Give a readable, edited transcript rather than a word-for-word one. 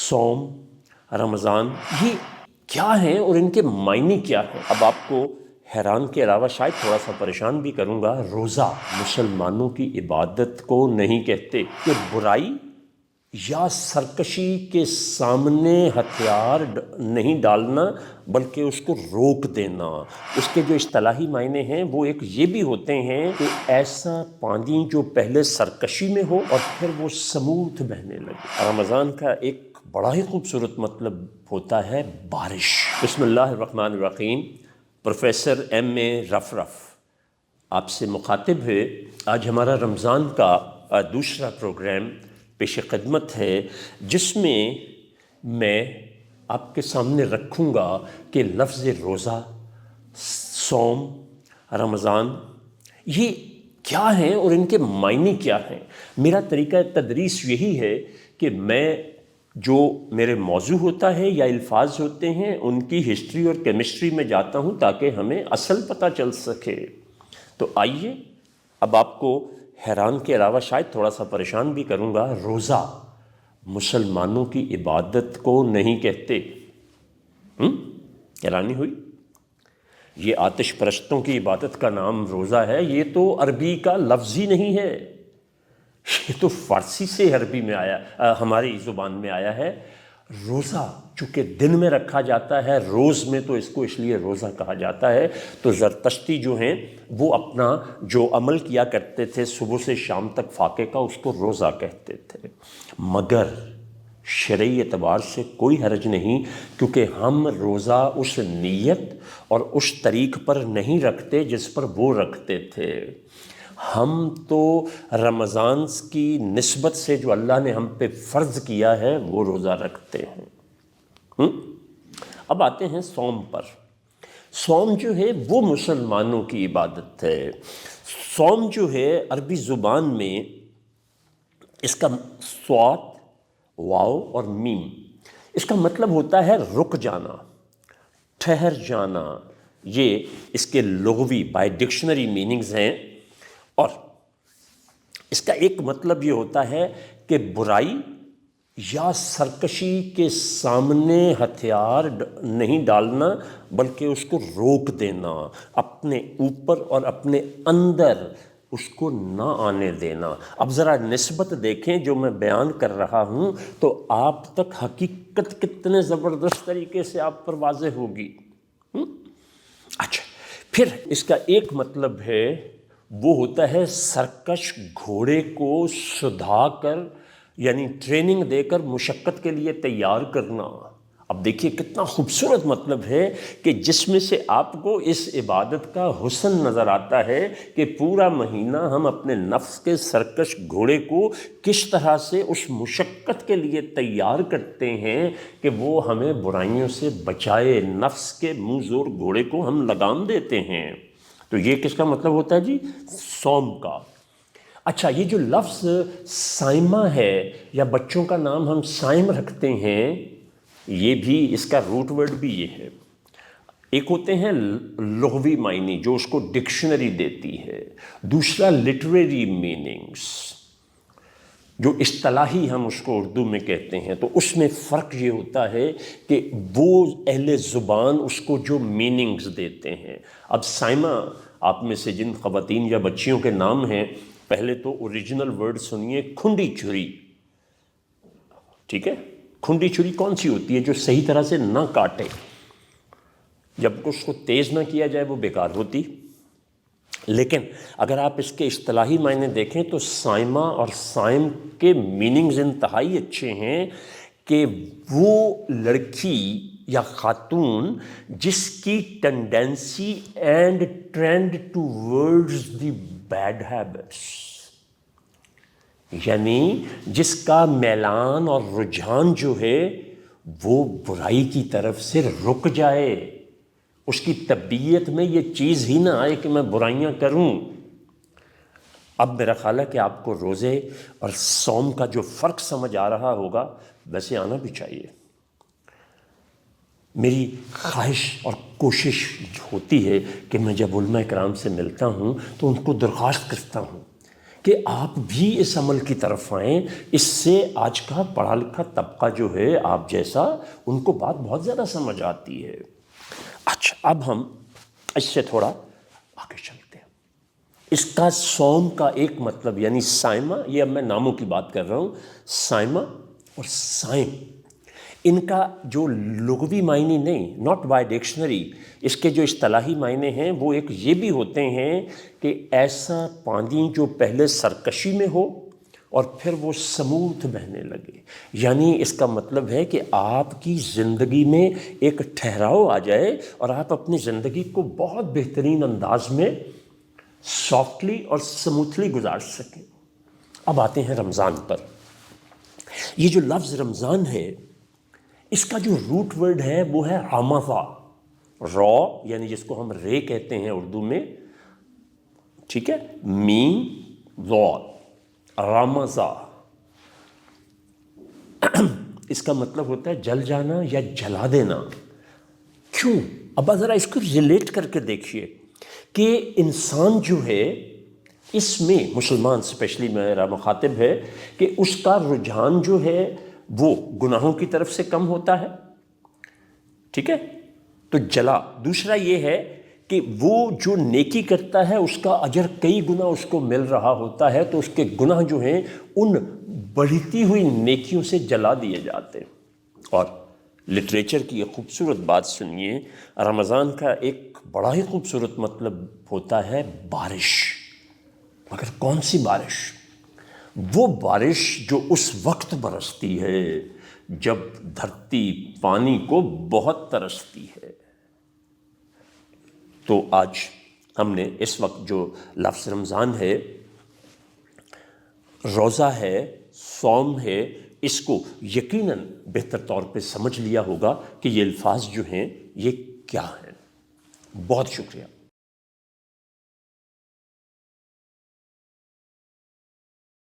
صوم، رمضان، یہ کیا ہیں اور ان کے معنی کیا ہیں؟ اب آپ کو حیران کے علاوہ شاید تھوڑا سا پریشان بھی کروں گا۔ روزہ مسلمانوں کی عبادت کو نہیں کہتے کہ برائی یا سرکشی کے سامنے ہتھیار نہیں ڈالنا بلکہ اس کو روک دینا۔ اس کے جو اصطلاحی معنی ہیں وہ ایک یہ بھی ہوتے ہیں کہ ایسا پانی جو پہلے سرکشی میں ہو اور پھر وہ سموتھ بہنے لگے۔ رمضان کا ایک بڑا ہی خوبصورت مطلب ہوتا ہے بارش۔ بسم اللہ الرحمن الرحیم۔ پروفیسر ایم اے رفرف آپ سے مخاطب ہے۔ آج ہمارا رمضان کا دوسرا پروگرام پیش خدمت ہے، جس میں آپ کے سامنے رکھوں گا کہ لفظ روزہ، صوم، رمضان یہ کیا ہیں اور ان کے معنی کیا ہیں۔ میرا طریقہ تدریس یہی ہے کہ میں جو میرے موضوع ہوتا ہے یا الفاظ ہوتے ہیں ان کی ہسٹری اور کیمسٹری میں جاتا ہوں تاکہ ہمیں اصل پتہ چل سکے۔ تو آئیے اب آپ کو حیران کے علاوہ شاید تھوڑا سا پریشان بھی کروں گا۔ روزہ مسلمانوں کی عبادت کو نہیں کہتے۔ حیرانی ہوئی؟ یہ آتش پرستوں کی عبادت کا نام روزہ ہے، یہ تو عربی کا لفظ ہی نہیں ہے، یہ تو فارسی سے عربی میں آیا، ہماری زبان میں آیا ہے۔ روزہ چونکہ دن میں رکھا جاتا ہے، روز میں تو اس کو اس لیے روزہ کہا جاتا ہے۔ تو زرتشتی جو ہیں وہ اپنا جو عمل کیا کرتے تھے صبح سے شام تک فاقے کا، اس کو روزہ کہتے تھے۔ مگر شرعی اعتبار سے کوئی حرج نہیں، کیونکہ ہم روزہ اس نیت اور اس طریق پر نہیں رکھتے جس پر وہ رکھتے تھے۔ ہم تو رمضان کی نسبت سے جو اللہ نے ہم پہ فرض کیا ہے وہ روزہ رکھتے ہیں۔ اب آتے ہیں صوم پر۔ صوم جو ہے وہ مسلمانوں کی عبادت ہے۔ صوم جو ہے عربی زبان میں اس کا صاد، واو اور میم، اس کا مطلب ہوتا ہے رک جانا، ٹھہر جانا۔ یہ اس کے لغوی بائی ڈکشنری میننگز ہیں، اور اس کا ایک مطلب یہ ہوتا ہے کہ برائی یا سرکشی کے سامنے ہتھیار نہیں ڈالنا بلکہ اس کو روک دینا، اپنے اوپر اور اپنے اندر اس کو نہ آنے دینا۔ اب ذرا نسبت دیکھیں جو میں بیان کر رہا ہوں تو آپ تک حقیقت کتنے زبردست طریقے سے آپ پر واضح ہوگی۔ اچھا، پھر اس کا ایک مطلب ہے وہ ہوتا ہے سرکش گھوڑے کو سدھا کر، یعنی ٹریننگ دے کر مشقت کے لیے تیار کرنا۔ اب دیکھیے کتنا خوبصورت مطلب ہے کہ جس میں سے آپ کو اس عبادت کا حسن نظر آتا ہے کہ پورا مہینہ ہم اپنے نفس کے سرکش گھوڑے کو کس طرح سے اس مشقت کے لیے تیار کرتے ہیں کہ وہ ہمیں برائیوں سے بچائے۔ نفس کے منہ زور گھوڑے کو ہم لگام دیتے ہیں۔ تو یہ کس کا مطلب ہوتا ہے جی؟ صوم کا۔ اچھا، یہ جو لفظ صائمہ ہے یا بچوں کا نام ہم صائم رکھتے ہیں، یہ بھی اس کا روٹ ورڈ بھی یہ ہے۔ ایک ہوتے ہیں لغوی معنی جو اس کو ڈکشنری دیتی ہے، دوسرا لٹریری میننگز جو اصطلاحی ہم اس کو اردو میں کہتے ہیں۔ تو اس میں فرق یہ ہوتا ہے کہ وہ اہل زبان اس کو جو میننگز دیتے ہیں۔ اب صائمہ، آپ میں سے جن خواتین یا بچیوں کے نام ہیں، پہلے تو اوریجنل ورڈ سنیے، کھنڈی چھری۔ ٹھیک ہے، کھنڈی چھری کون سی ہوتی ہے؟ جو صحیح طرح سے نہ کاٹے، جب اس کو تیز نہ کیا جائے وہ بیکار ہوتی۔ لیکن اگر آپ اس کے اصطلاحی معنی دیکھیں تو صائمہ اور صائم کے میننگز انتہائی اچھے ہیں کہ وہ لڑکی یا خاتون جس کی tendency and trend towards the bad habits, یعنی جس کا میلان اور رجحان جو ہے وہ برائی کی طرف سے رک جائے، اس کی طبیعت میں یہ چیز ہی نہ آئے کہ میں برائیاں کروں۔ اب میرا خیال ہے کہ آپ کو روزے اور صوم کا جو فرق سمجھ آ رہا ہوگا، ویسے آنا بھی چاہیے۔ میری خواہش اور کوشش ہوتی ہے کہ میں جب علماء کرام سے ملتا ہوں تو ان کو درخواست کرتا ہوں کہ آپ بھی اس عمل کی طرف آئیں. اس سے آج کا پڑھا لکھا طبقہ جو ہے آپ جیسا، ان کو بات بہت زیادہ سمجھ آتی ہے. اچھا، اب ہم اس سے تھوڑا آگے چلتے ہیں. اس کا صوم کا ایک مطلب یعنی صائمہ، یہ اب میں ناموں کی بات کر رہا ہوں. صائمہ اور صائم، ان کا جو لغوی معنی نہیں، ناٹ بائی ڈکشنری، اس کے جو اصطلاحی معنی ہیں وہ ایک یہ بھی ہوتے ہیں کہ ایسا پانی جو پہلے سرکشی میں ہو اور پھر وہ سموتھ بہنے لگے. یعنی اس کا مطلب ہے کہ آپ کی زندگی میں ایک ٹھہراؤ آ جائے اور آپ اپنی زندگی کو بہت بہترین انداز میں سافٹلی اور سموتھلی گزار سکیں. اب آتے ہیں رمضان پر. یہ جو لفظ رمضان ہے، اس کا جو روٹ ورڈ ہے وہ ہے رمضا. را یعنی جس کو ہم رے کہتے ہیں اردو میں، ٹھیک ہے، میم ضاد، رمضا. اس کا مطلب ہوتا ہے جل جانا یا جلا دینا. کیوں؟ اب ذرا اس کو ریلیٹ کر کے دیکھیے کہ انسان جو ہے، اس میں مسلمان اسپیشلی میرا مخاطب ہے کہ اس کا رجحان جو ہے وہ گناہوں کی طرف سے کم ہوتا ہے. ٹھیک ہے، تو جلا. دوسرا یہ ہے کہ وہ جو نیکی کرتا ہے اس کا اجر کئی گنا اس کو مل رہا ہوتا ہے، تو اس کے گناہ جو ہیں ان بڑھتی ہوئی نیکیوں سے جلا دیے جاتے ہیں. اور لٹریچر کی ایک خوبصورت بات سنیے، رمضان کا ایک بڑا ہی خوبصورت مطلب ہوتا ہے بارش. مگر کون سی بارش؟ وہ بارش جو اس وقت برستی ہے جب دھرتی پانی کو بہت ترستی ہے. تو آج ہم نے اس وقت جو لفظ رمضان ہے، روزہ ہے، صوم ہے، اس کو یقیناً بہتر طور پہ سمجھ لیا ہوگا کہ یہ الفاظ جو ہیں یہ کیا ہیں. بہت شکریہ.